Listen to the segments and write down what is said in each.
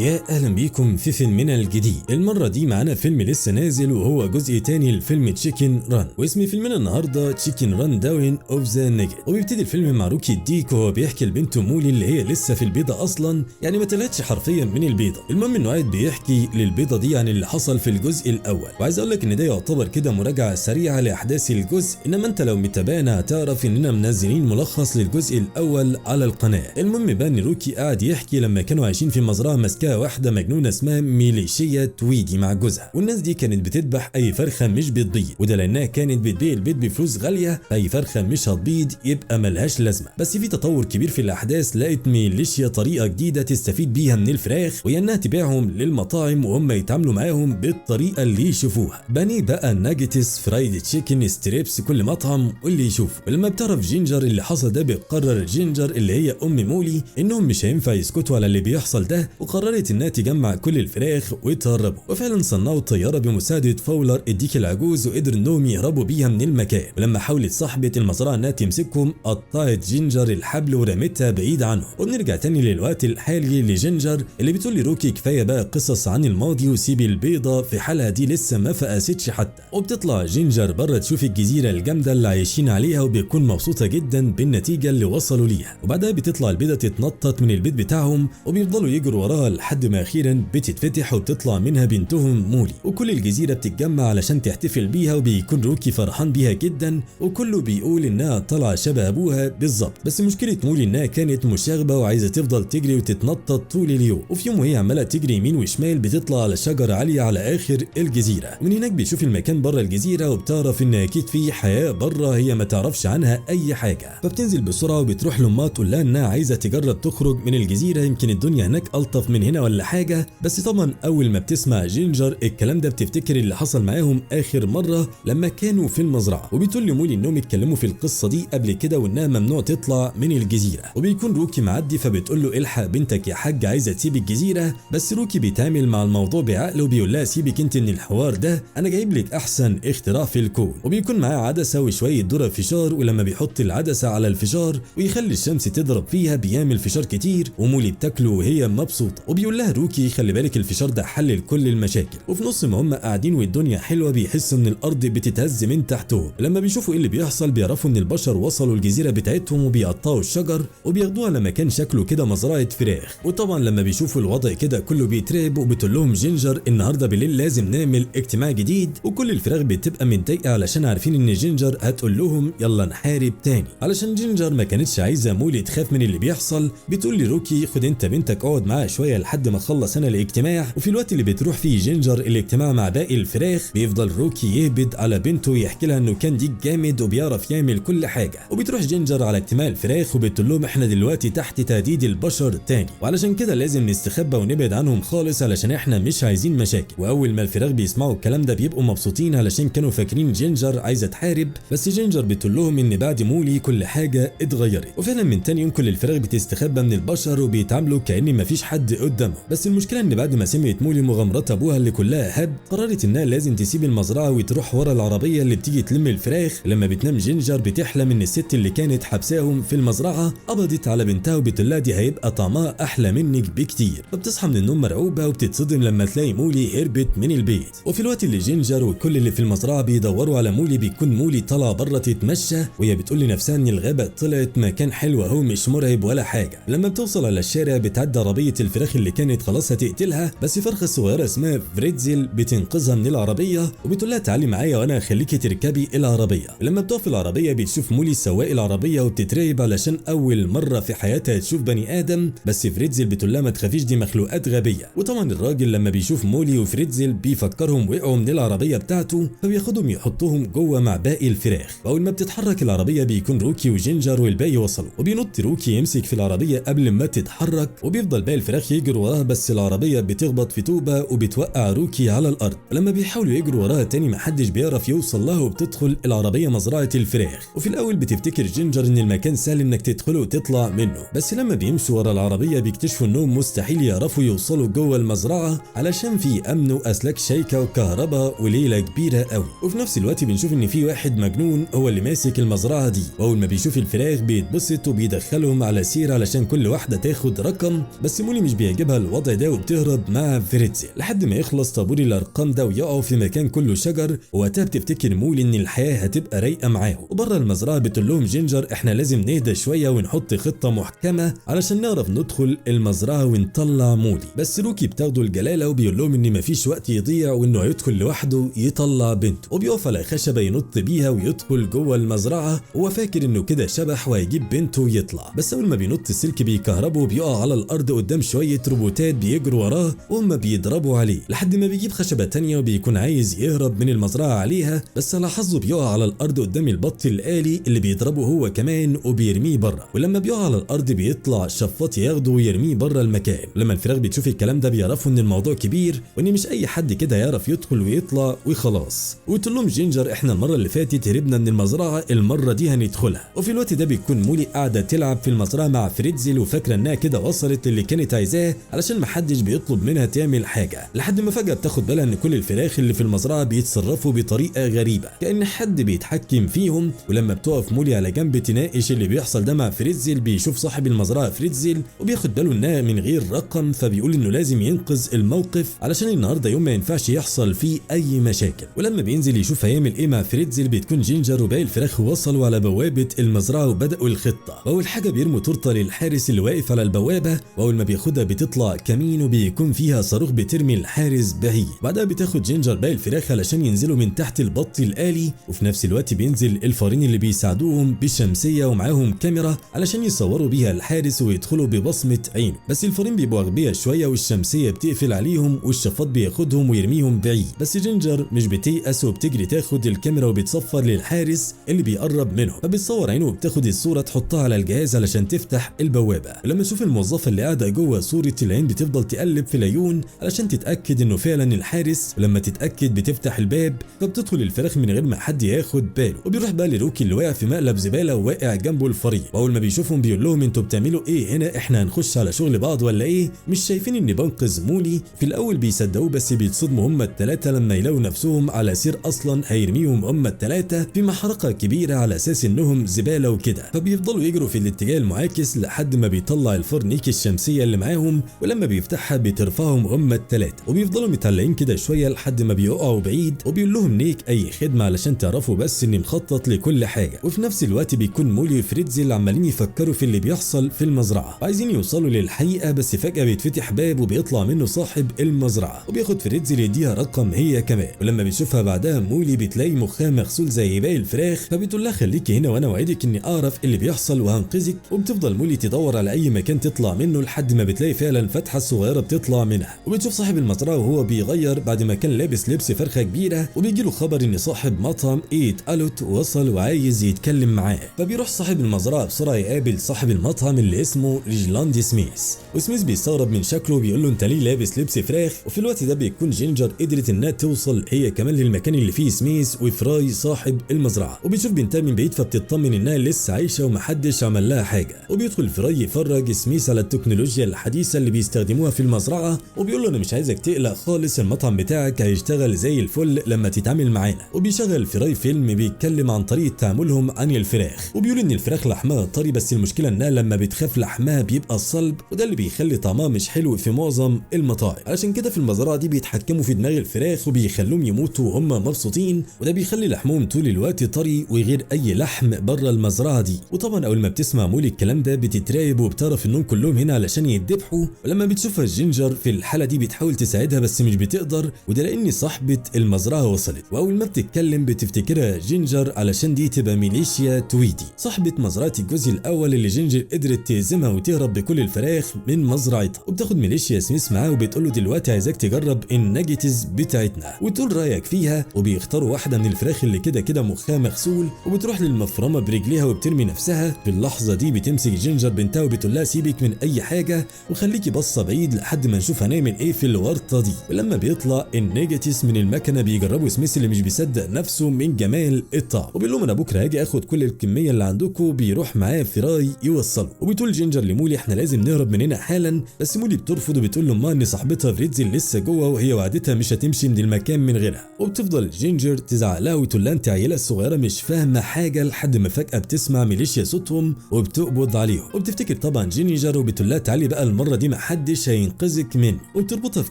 يا اهلا بيكم في فيلمنا الجديد. المره دي معانا فيلم لسه نازل وهو جزء تاني لفيلم تشيكن ران، واسم فيلمنا النهارده تشيكن ران داون اوف ذا نيجت. وبيبتدي الفيلم مع روكي الديك وهو بيحكي لبنته مولي اللي هي لسه في البيضه اصلا، يعني ما طلعتش حرفيا من البيضه. المهم انه قاعد بيحكي للبيضه دي عن اللي حصل في الجزء الاول، وعايز اقول لك ان ده يعتبر كده مراجعه سريعه لاحداث الجزء، انما انت لو متابعنا هتعرف اننا منزلين ملخص للجزء الاول على القناه. المهم بقى ان روكي قاعد يحكي لما كانوا عايشين في مزرعه ماسكاها واحده مجنونه اسمها ميليشيا تويدي مع جوزها، والناس دي كانت بتذبح اي فرخه مش بتبيض، وده لانها كانت بتبيع البيض بفلوس غاليه، فاي فرخه مش هتبيض يبقى ملهاش لازمه. بس في تطور كبير في الاحداث، لقت ميليشيا طريقه جديده تستفيد بيها من الفراخ، وهي انها تبيعهم للمطاعم وهم يتعاملوا معاهم بالطريقه اللي يشوفوها. بني بقى ناجتس فرايد تشيكن ستريبس كل مطعم واللي يشوفه. ولما بتعرف جينجر اللي حصل ده، بتقرر جينجر اللي هي ام مولي انهم مش هينفع يسكتوا على اللي بيحصل ده، وقررت انها تجمع كل الفراخ وتهربوا. وفعلا صنعوا طياره بمساعده فاولر الديك العجوز، وقدروا انهم يهربوا بيها من المكان. ولما حاولت صاحبه المزرعه انها تمسكهم، قطعت جينجر الحبل ورمتها بعيد عنهم. وبنرجع تاني للوقت الحالي لجينجر اللي بتقول لروكي كفايه بقى قصص عن الماضي وسيبي البيضه في حالها دي لسه ما فقستش حتى. وبتطلع جينجر بره تشوف الجزيره الجامده اللي عايشين عليها، وبتكون مبسوطه جدا بالنتيجه اللي وصلوا ليها. وبعدها بتطلع البيضه تتنطط من البيت بتاعهم، وبيفضلوا يجروا وراها لحد ما اخيرا بتتفتح وبتطلع منها بنتهم مولي، وكل الجزيره بتتجمع علشان تحتفل بيها، وبيكون روكي فرحان بيها جدا، وكله بيقول انها طالعه شبه ابوها بالظبط. بس مشكله مولي انها كانت مشاغبه وعايزه تفضل تجري وتتنطط طول اليوم. وفي يوم وهي عماله تجري يمين وشمال، بتطلع على شجره عاليه على اخر الجزيره، ومن هناك بتشوف المكان بره الجزيره، وبتعرف ان اكيد في حياه بره هي ما تعرفش عنها اي حاجه. فبتنزل بسرعه وبتروح لامها تقول لها انها عايزه تجرب تخرج من الجزيره، يمكن الدنيا هناك الطف من هنا ولا حاجه. بس طبعا اول ما بتسمع جينجر الكلام ده، بتفتكر اللي حصل معاهم اخر مره لما كانوا في المزرعه، وبتقول لمولي انهم اتكلموا في القصه دي قبل كده وانها ممنوع تطلع من الجزيره. وبيكون روكي معدي، فبتقول له الحق بنتك يا حاج عايزه تسيب الجزيره. بس روكي بيتعامل مع الموضوع بعقل وبيقول لها سيبك انت من الحوار ده، انا جايب لك احسن اختراع في الكون. وبيكون معاه عدسه وشويه ذره فشار، ولما بيحط العدسه على الفشار ويخلي الشمس تضرب فيها بيعمل فشار كتير، ومولي بتاكله وهي مبسوطه. وبيقول لها روكي خلي بالك الفشار ده حل لكل المشاكل. وفي نص ما هم قاعدين والدنيا حلوه، بيحسوا ان الارض بتتهز من تحتهم. لما بيشوفوا ايه اللي بيحصل، بيعرفوا ان البشر وصلوا الجزيره بتاعتهم، وبيقطعوا الشجر وبياخدوها لما كان شكله كده مزرعه فراخ. وطبعا لما بيشوفوا الوضع كده كله بيترعب، وبتقول لهم جينجر النهارده بالليل لازم نعمل اجتماع جديد، وكل الفراخ بتبقى متضايقه علشان عارفين ان جينجر هتقول لهم يلا نحارب تاني. علشان جينجر ما كانتش عايزه مولي تخاف من اللي بيحصل، بتقول لروكي خد انت بنتك اقعد معاها شويه لحد ما اخلص انا الاجتماع. وفي الوقت اللي بتروح فيه جينجر الاجتماع مع باقي الفراخ، بيفضل روكي يهبد على بنته ويحكي لها انه كان ديك جامد وبيعرف يعمل كل حاجه. وبتروح جينجر على اجتماع الفراخ وبتقول لهم احنا دلوقتي تحت تهديد البشر تاني، وعلشان كده لازم نستخبى ونبعد عنهم خالص علشان احنا مش عايزين مشاكل. واول ما الفراخ بيسمعوا الكلام ده بيبقوا مبسوطين علشان كانوا فاكرين جينجر عايزه تحارب. بس جينجر بتقول لهم ان بعد مولي كل حاجه اتغيرت، وفعلا من تاني يوم كل الفراخ بتستخبى من البشر وبيتعاملوا كأن مفيش حد قدامهم. بس المشكله ان بعد ما سمعت مولي مغامرات ابوها اللي كلها هبد، قررت انها لازم تسيب المزرعه وتروح ورا العربيه اللي بتيجي تلم الفراخ. لما بتنام جينجر بتحلم ان الست اللي كانت حبساهم في المزرعه قبضت على بنتها، وبتقول لها دي هيبقى طعمها احلى منك بكتير. فبتصحى من النوم مرعوبه وبتتصدم لما تلاقي مولي هربت من البيت. وفي الوقت اللي جينجر وكل اللي في المزرعه بيدوروا على مولي، بيكون مولي طالعه بره تتمشى، وهي بتقول لنفسها ان الغابه طلعت مكان حلو اهو مش مرعب ولا حاجه. لما بتوصل على الشارع بتعدي عربيه الفراخ اللي كانت خلاص هتقتلها، بس فرخه صغيره اسمها فريتزل بتنقذها من العربيه، وبتقول لها تعالي معايا وانا هخليكي تركبي العربيه. لما بتقف العربيه بتشوف مولي سواق العربيه وبتترعب علشان اول مره في حياتها تشوف بني ادم. بس فريتزل بتقول لها ما تخافيش دي مخلوقات غبيه. وطبعا الراجل لما بيشوف مولي وفريتزل بيفكرهم وقعوا من العربيه بتاعته، فبياخدهم يحطهم جوه مع باقي الفراخ. واول ما بتتحرك العربيه بيكون روكي وجينجر والباقي وصلوا، وبينط روكي يمسك في العربيه قبل ما تتحرك، وبيفضل باقي الفراخ يجروا وراها، بس العربيه بتخبط في طوبه وبتوقع روكي على الارض. ولما بيحاولوا يجروا وراها تاني محدش بيعرف يوصل لها، وبتدخل العربيه مزرعه الفراخ. وفي الاول بتفتكر جينجر ان المكان سهل انك تدخله وتطلع منه، بس لما بيمشوا ورا العربيه بيكتشفوا انهم مستحيل يعرفوا يوصلوا جوه المزرعه علشان في امن واسلاك شيكه وكهرباء وليله كبيره قوي. وفي نفس الوقت بنشوف ان في واحد مجنون هو اللي ماسك المزرعه دي، واول ما بيشوف الفراخ بيتبسط وبيدخلهم على سير علشان كل واحده تاخد رقم. بس مولي مش بيعجبها بتسيبها الوضع ده وبتهرب مع فريتزل لحد ما يخلص طابور الارقام ده ويقعوا في مكان كله شجر. ووقتها بتفتكر مولي ان الحياه هتبقى رايقه معاهم. وبره المزرعه بتقول لهم جينجر احنا لازم نهدى شويه ونحط خطه محكمه علشان نعرف ندخل المزرعه ونطلع مولي. بس روكي بتاخده الجلاله وبيقول لهم ان مفيش وقت يضيع وانه هيدخل لوحده يطلع بنته. وبيقف على خشبه ينط بيها ويدخل جوه المزرعه وهو فاكر انه كده شبح وهيجيب بنته ويطلع. بس اول ما بينط السلك بيكهربه وبيقع على الارض قدام شويه روبوتات بيجروا وراه وهم بيضربوا عليه لحد ما بيجيب خشبه تانية وبيكون عايز يهرب من المزرعه عليها. بس على حظه بيقع على الارض قدام البط الآلي اللي بيضربه هو كمان وبيرميه بره. ولما بيقع على الارض بيطلع شفاط ياخده ويرميه بره المكان. لما الفراخ بتشوف الكلام ده بيعرفوا ان الموضوع كبير وان مش اي حد كده يعرف يدخل ويطلع وخلاص. وتقول لهم جينجر احنا المره اللي فاتت هربنا من المزرعه، المره دي هندخلها. وفي الوقت ده بيكون مولي قاعده تلعب في المزرعه مع فريتزل وفاكره انها كده وصلت للي كانت عايزاه علشان محدش بيطلب منها تعمل حاجه. لحد ما فجاه بتاخد بالها ان كل الفراخ اللي في المزرعه بيتصرفوا بطريقه غريبه كأن حد بيتحكم فيهم. ولما بتقف مولي على جنب تناقش اللي بيحصل ده مع فريتزل بيشوف صاحب المزرعه فريتزل وبياخد باله انها من غير رقم، فبيقول انه لازم ينقذ الموقف علشان النهارده يوم ما ينفعش يحصل فيه اي مشاكل. ولما بينزل يشوف هيعمل ايه مع فريتزل بتكون جينجر وباقي الفراخ وصلوا على بوابه المزرعه وبداوا الخطه. واول حاجه بيرموا تورته للحارس اللي واقف على البوابه، واول ما بياخدها بتطلع كمين وبيكون فيها صاروخ بترمي الحارس بعيد. بعدها بتاخد جينجر باقي الفراخ علشان ينزلوا من تحت البط الآلي. وفي نفس الوقت بينزل الفارين اللي بيساعدوهم بالشمسيه ومعاهم كاميرا علشان يصوروا بيها الحارس ويدخلوا ببصمه عينه. بس الفارين بيبقوا اغبياء شويه والشمسيه بتقفل عليهم والشفاط بياخدهم ويرميهم بعيد. بس جينجر مش بتيأس وبتجري تاخد الكاميرا وبتصفر للحارس اللي بيقرب منهم، فبتصور عينه وبتاخد الصوره تحطها على الجهاز علشان تفتح البوابه. ولما تشوف الموظفه اللي قاعده جوه صوره العين بتفضل تقلب في العيون علشان تتاكد انه فعلا الحارس. ولما تتاكد بتفتح الباب فبتدخل الفراخ من غير ما حد ياخد باله. وبيروح بقى لروكي اللي واقع في مقلب زباله وواقع جنبه الفريق. واول ما بيشوفهم بيقول لهم انتوا بتعملوا ايه هنا؟ احنا هنخش على شغل بعض ولا ايه؟ مش شايفين اني بنقذ مولي؟ في الاول بيصدقوه بس بيتصدموا هم الثلاثه لما يلاقوا نفسهم على سير اصلا هيرميهم هم الثلاثه في محرقه كبيره على اساس انهم زباله وكده. فبيفضلوا يجروا في الاتجاه المعاكس لحد ما بيطلع الفار نيك الشمسيه اللي معاهم، ولما بيفتحها بترفعهم هم الثلاثه. وبيفضلوا متعلقين كده شويه لحد ما بيقعوا بعيد. وبيقول لهم نيك اي خدمه علشان تعرفوا بس اني مخطط لكل حاجه. وفي نفس الوقت بيكون مولي وفريتزل عمالين يفكروا في اللي بيحصل في المزرعه وعايزين يوصلوا للحقيقه. بس فجاه بيتفتح باب وبيطلع منه صاحب المزرعه وبياخد فريتزل يديها رقم هي كمان. ولما بتشوفها بعدها مولي بتلاقي مخها مغسول زي باقي الفراخ، فبتقول لها خليكي هنا وانا اوعدك اني اعرف اللي بيحصل وهنقذك. وبتفضل مولي تدور على اي مكان تطلع منه لحد ما بتلاقي فعلا فتحه صغيره بتطلع منها. وبتشوف صاحب المزرعه وهو بيغير بعد ما كان لابس لبس فرخه كبيره، وبيجيله خبر ان صاحب مطعم ايت الوت وصل وعايز يتكلم معاه. فبيروح صاحب المزرعه بسرعه يقابل صاحب المطعم اللي اسمه ريجلاند سميث. وسميث بيستغرب من شكله وبيقول له انت ليه لابس لبس فراخ؟ وفي الوقت ده بيكون جينجر قدرت انها توصل هي كمان للمكان اللي فيه سميث وفراي صاحب المزرعه. وبتشوف بنتها من بعيد فبتطمن انها لسه عايشه ومحدش عمل لها حاجه. وبيدخل فراي يفرج سميث على التكنولوجيا الحديثه اللي بيستخدموها في المزرعه، وبيقول له انا مش عايزك تقلق خالص، المطعم بتاعك هيشتغل زي الفل لما تتعامل معانا. وبيشغل فراي فيلم بيتكلم عن طريقه تعاملهم عن الفراخ، وبيقول ان الفراخ لحمها طري بس المشكله انها لما بتخاف لحمها بيبقى صلب، وده اللي بيخلي طعمها مش حلو في معظم المطاعم. علشان كده في المزرعه دي بيتحكموا في دماغ الفراخ وبيخلوهم يموتوا وهم مبسوطين، وده بيخلي لحمهم طول الوقت طري وغير اي لحم بره المزرعه دي. وطبعا اول ما بتسمع مولي الكلام ده بتتراقب وبتعرف انهم كلهم هنا علشان يتذبحوا. ولما بتشوفها جينجر في الحاله دي بتحاول تساعدها بس مش بتقدر، وده لان صاحبه المزرعه وصلت. واول ما بتتكلم بتفتكرها جينجر علشان دي تبقى ميليشيا تويدي صاحبه مزرعه الجزء الاول اللي جينجر قدرت تهزمها وتهرب بكل الفراخ من مزرعتها. وبتاخد ميليشيا سميث معاه وبتقول له دلوقتي عايزاك تجرب الناجتس بتاعتنا وتقول رايك فيها. وبيختاروا واحده من الفراخ اللي كده كده مخها مغسول، وبتروح للمفرمه برجليها وبترمي نفسها. في اللحظه دي بتمسك جينجر بنتها وبتقول لها سيبك من اي حاجه وخليكي باصه بعيد لحد ما نشوف هنعمل ايه في الورطه دي. ولما بيطلع النيجاتيس من المكنه بيجربوا سميث اللي مش بيصدق نفسه من جمال الطعم، وبيقول لهم انا بكره هاجي اخد كل الكميه اللي عندكم. بيروح معاه فراي يوصله، وبتقول جينجر لمولي احنا لازم نهرب من هنا حالا. بس مولي بترفض وبتقول له ان صاحبتها فريتزل لسه جوه وهي وعدتها مش هتمشي من المكان من غيرها. وبتفضل جينجر تزعق لها وتقول لها انت عيله الصغيره مش فاهمه حاجه، لحد ما فجاه بتسمع ميليشيا صوتهم وبتقبض عليهم. وبتفتكر طبعا جينجر وبتقول لها تعالي بقى المره دي محدش هينقذك مني، وبتربطها في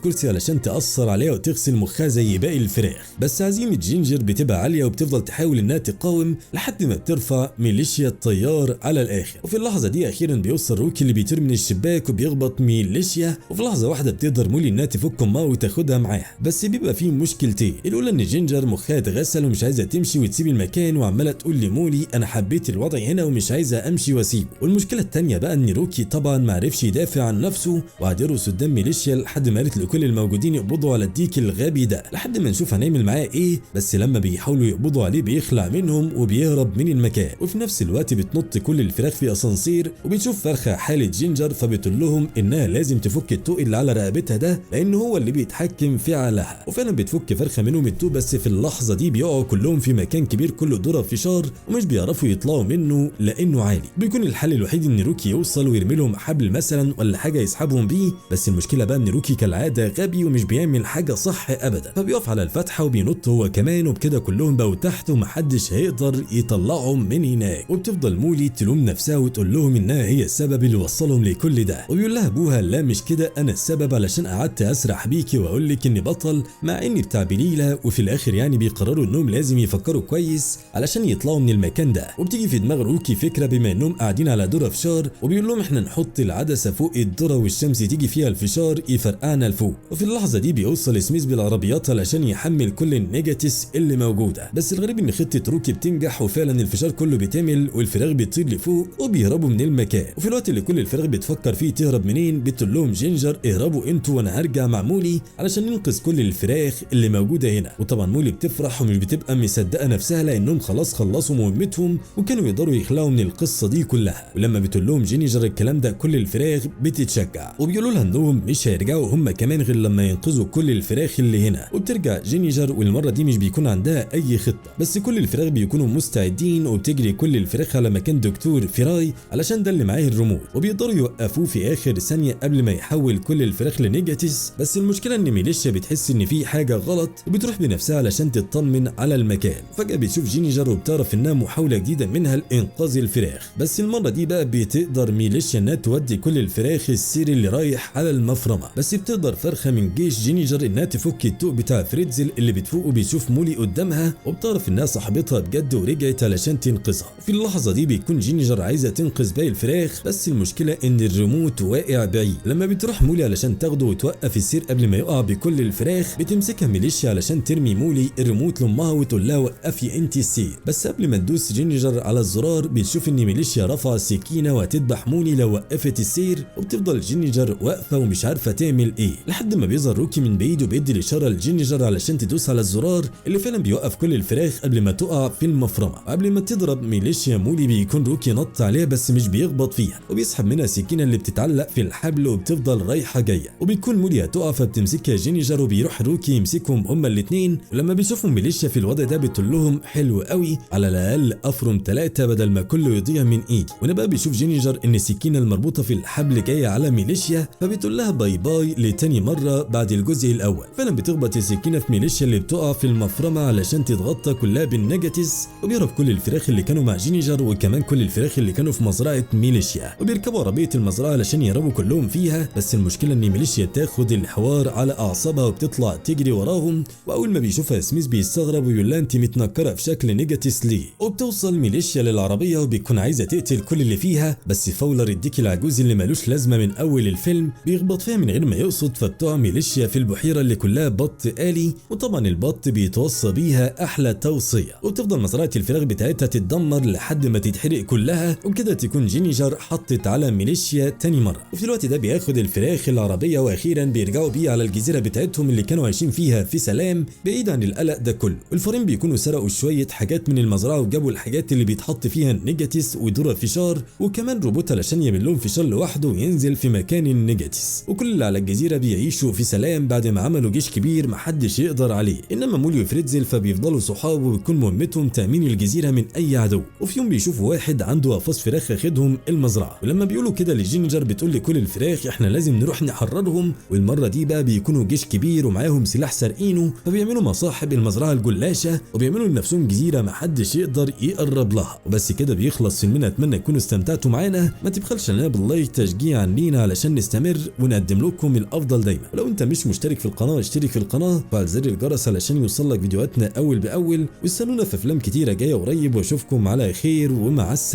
كرسي علشان تأثر عليها وتغسل مخها زي باقي الفراخ. بس عزيمة جينجر بتبقى عالية وبتفضل تحاول انها تقاوم لحد ما بترفع ميليشيا الطيار على الاخر. وفي اللحظة دي اخيرا بيوصل روكي اللي بيطير من الشباك وبيخبط ميليشيا، وفي لحظة واحدة بتقدر مولي انها تفك امها وتاخدها معاها. بس بيبقى فيه مشكلتين، الاولى ان جينجر مخها اتغسل ومش عايزة تمشي وتسيب المكان، وعمالة تقول لمولي انا حبيت الوضع هنا ومش عايزة امشي واسيبه. والمشكلة التانية بقى ان روكي طبعا معرفش يدافع عن نفسه وقعد يرقص قدام ميليشيا لحد ما قالت لكل الموجودين يقبضوا على الديك الغبي ده، لحد ما نشوف هنعمل معاه ايه. بس لما بيحاولوا يقبضوا عليه بيخلع منهم وبيهرب من المكان. وفي نفس الوقت بتنط كل الفراخ في اسانسير، وبتشوف فرخة حالة جينجر فبتقول لهم انها لازم تفك الطوق اللي على رقبتها ده لان هو اللي بيتحكم في عقلها. وفعلا بتفك فرخة منهم الطوق، بس في اللحظة دي بيقعوا كلهم في مكان كبير كله ذرة فشار ومش بيعرفوا يطلعوا منه لانه عالي. بيكون الحل الوحيد ان روكي يوصل ويرمي لهم حبل مثلا ولا حاجة يسحبهم بيه، بس المشكلة بقى ان روكي كالعادة غبي ومش بيعمل حاجة صح ابدا، فبيقف على الفتحة وبينط هو كمان، وبكده كلهم بقوا تحت ومحدش هيقدر يطلعهم من هناك. وبتفضل مولي تلوم نفسها وتقول لهم انها هي السبب اللي وصلهم لكل ده، وبيقول لها ابوها لا مش كده، انا السبب علشان قعدت اسرح بيكي واقول لك اني بطل مع اني بتاع بليله. وفي الاخر يعني بيقرروا انهم لازم يفكروا كويس علشان يطلعوا من المكان ده. وبتيجي في دماغ روكي فكره بما انهم قاعدين على ذره فشار، وبيقول لهم احنا نحط العدسه فوق الذره والشمس تيجي فيها الفشار يفرقعنا لفوق. وفي اللحظه دي بيوصل سميث بالعربيات علشان يحمل كل النيجاتيس اللي موجوده. بس الغريب ان خطه روكي بتنجح وفعلا الفشار كله بيتعمل والفراخ بتطير لفوق وبيهربوا من المكان. وفي الوقت اللي كل الفراخ بتفكر فيه تهرب منين بتقول لهم جينجر اهربوا انتوا وانا هرجع مع مولي علشان ننقذ كل الفراخ اللي موجوده هنا. وطبعا مولي بتفرح ومش بتبقى مصدقه نفسها لانهم خلاص خلصوا مهمتهم وكانوا يقدروا يخلعوا من القصه دي كلها. ولما بتقول لهم جينجر الكلام ده كل الفراخ بتتشجع وبيقولوا لها انهم مش هيرجعوا هم كمان غير لما ينقذوا كل الفراخ اللي هنا. وبترجع جينجر والمره دي مش بيكون عندها اي خطه، بس كل الفراخ بيكونوا مستعدين وبتجري كل الفراخ على مكان دكتور فيراي علشان ده اللي معاه الريموت، وبيقدروا يوقفوه في اخر ثانيه قبل ما يحول كل الفراخ لنيجاتيس. بس المشكله ان ميليشيا بتحس ان في حاجه غلط وبتروح بنفسها علشان تطمن على المكان. فجاه بتشوف جينجر وبتعرف انها محاوله جديده منها لانقاذ الفراخ، بس المره دي بقى بتقدر ميليشيا انها تودي كل الفراخ السير اللي رايح على المفرمه. بس بتقدر فرخه من جيش جينجر انها تفك الطوق بتاع فريتزل اللي بتفوق وبيشوف مولي قدامها، وبتعرف انها صاحبتها بجد ورجعت علشان تنقذها. في اللحظه دي بيكون جينجر عايزه تنقذ باقي الفراخ، بس المشكله ان الريموت واقع بعيد. لما بتروح مولي علشان تاخده وتوقف السير قبل ما يقع بكل الفراخ بتمسكها ميليشيا علشان ترمي مولي الريموت لامها وتقول لها وقفي انت السير. بس قبل ما تدوس جينجر على الزرار بتشوف ان ميليشيا رفع السكينه وهتذبح مولي لو وقفت السير، وبتفضل جينجر واقفه ومش عارفه تعمل ايه لحد ما بيظهر روكي من بعيد وبيدي الاشاره لجينجر علشان تدوس على الزرار اللي فعلا بيوقف كل الفراخ قبل ما تقع في المفرمه. وقبل ما تضرب ميليشيا مولي بيكون روكي نط عليها بس مش بيخبط فيها، وبيسحب منها السكينه اللي بتتعلق في الحبل وبتفضل رايحه جايه، وبيكون مولي هتقع فبتمسكها جينجر وبيروح روكي يمسكهم هما الاثنين. ولما بيشوفوا ميليشيا في الوضع ده بتقول لهم حلو قوي، على الاقل افرم 3 بدل ما كله يضيع من ايدي. وهنا بقى بيشوف جينجر ان السكينه المربوطه في الحبل جايه على ميليشيا، فبتقول لها باي باي لتاني مره بعد الجزء الاول. فعلا بتخبط السكينه في ميليشيا اللي بتقع في المفرمه علشان تتغطى كلها بالنيجاتيس، وبيهرب كل الفراخ اللي كانوا مع جينجر وكمان كل الفراخ اللي كانوا في مزرعه ميليشيا، وبيركبوا عربيه المزرعه علشان يهربوا كلهم فيها. بس المشكله ان ميليشيا تاخد الحوار على اعصابها وبتطلع تجري وراهم، واول ما بيشوفها سميث بيستغرب ويقول لها انت متنكره في شكل نيجاتيس ليه. وبتوصل ميليشيا للعربيه وبيكون عايزه تقتل كل اللي فيها، بس فولر الديك العجوز اللي مالوش لازمه من اول الفيلم بيخبط فيها من غير ما يقصد، فبتقع ميليشيا في البحيره اللي كلها بط آلي. وطبعا البط بيتوصى بيها احلى توصيه، وبتفضل مزرعه الفراخ بتاعتها تتدمر لحد ما تتحرق كلها، وبكده تكون جينجر حطت على ميليشيا تاني مره. وفي الوقت ده بياخد الفراخ العربيه واخيرا بيرجعوا بيه على الجزيره بتاعتهم اللي كانوا عايشين فيها في سلام بعيد عن القلق ده كله. والفارين بيكونوا سرقوا شويه حاجات من المزرعه وجابوا الحاجات اللي بيتحط فيها النيجاتيس وذره فشار وكمان روبوت علشان يعمل لهم فشار لوحده وينزل في مكان النيجاتيس. وكل اللي على الجزيره بيعيشوا في سلام بعد ما عملوا جيش كبير محدش يقدر عليه. انما مولي وفريتزل فبيفضلوا صحاب وبتكون مهمتهم تامين الجزيره من اي عدو. وفي يوم بيشوفوا واحد عنده قفص فراخ اخدهم المزرعه، ولما بيقولوا كده لجينجر بتقول لكل الفراخ احنا لازم نروح نحررهم. والمره دي بقى بيكونوا جيش كبير ومعاهم سلاح سارقينه، فبيعملوا مصاحب المزرعه الجلاشه وبيعملوا لنفسهم جزيره محدش يقدر يقرب لها. وبس كده بيخلص فيلمنا. اتمنى تكونوا استمتعتوا معانا، ما تبخلش علينا باللايك تشجيعا لينا علشان نستمر ونقدم لكم الافضل دايما. ولو انت مش مشترك في القناه اشترك في القناه وفعل زر الجرس علشان يوصلك فيديوهاتنا اول باول، واستنونا في افلام كتيره جايه قريب، واشوفكم على خير ومع السلامه.